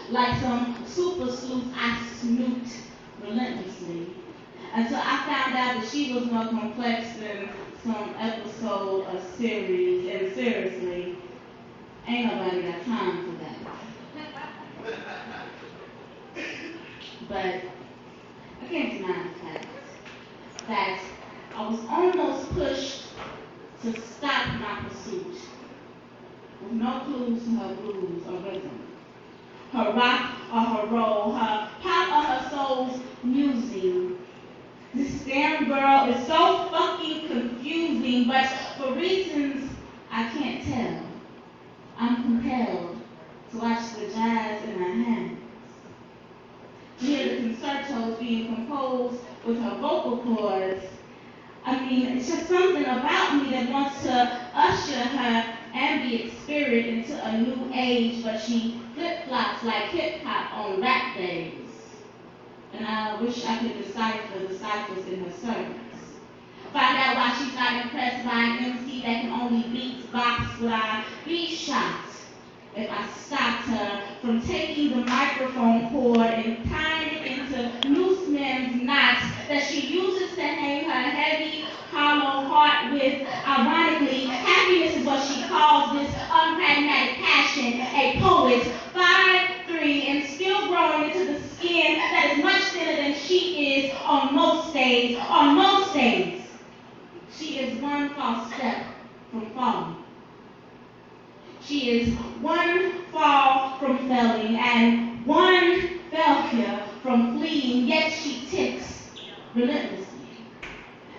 Like some super sleuth, I snooped relentlessly until I found out that she was more complex than some episode of series. And seriously, ain't nobody got time for that. But I came to mind the fact that I was almost pushed to stop my pursuit with no clues to her blues or rhythm, her rock or her roll, her pop or her soul's musing. This damn girl is so fucking confusing, but for reasons I can't tell, I'm compelled to watch the jazz in her hands, to hear the concertos being composed with her vocal cords. I mean, it's just something about me that wants to usher her ambient spirit into a new age, but she flip-flops like hip-hop on rap days. And I wish I could decipher the ciphers in her service. Find out why she's not impressed by an MC that can only beatbox. Would I be shocked if I stopped her from taking the microphone cord and tying it into loose men's knots that she uses to hang her heavy, hollow heart with? Ironically, happiness is what she calls this unpragmatic passion, a poet, 5'3", and still growing into the skin that is much thinner than she is on most days. On most days, she is one false step from falling. She is one fall from failing and one failure from fleeing, yet she ticks relentlessly.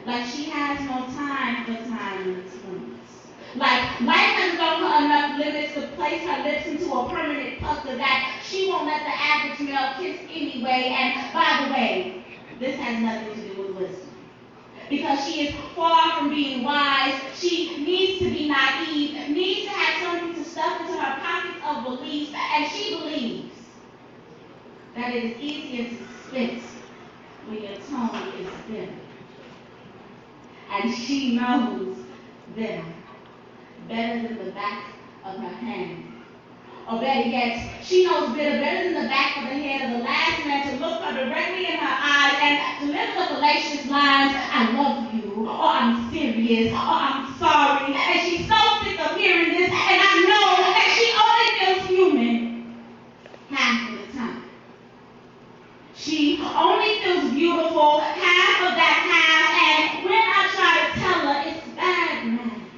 Like she has no time for timeless limits. Like life has given her enough limits to place her lips into a permanent pucker that she won't let the average male kiss anyway. And by the way, this has nothing to do with wisdom. Because she is far from being wise, she needs to be naive, needs to have something to stuff into her pockets of beliefs, and she believes that it is easier to spit when your tongue is bitter. And she knows bitter, better than the back of her hand. Or better yet, she knows bitter better than the back of the head of the last man to look her directly in her eyes and deliver the fallacious lines, I love you, or I'm serious, or I'm sorry. And she's so sick of hearing this, and I know that she only feels human half of the time. She only feels beautiful half of that half, and when I try to tell her it's bad math,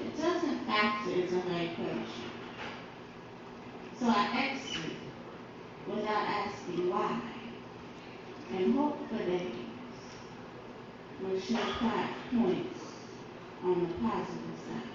it doesn't factor into her equation. So I exit without asking why, and hope for days when she'll crack points on the positive side.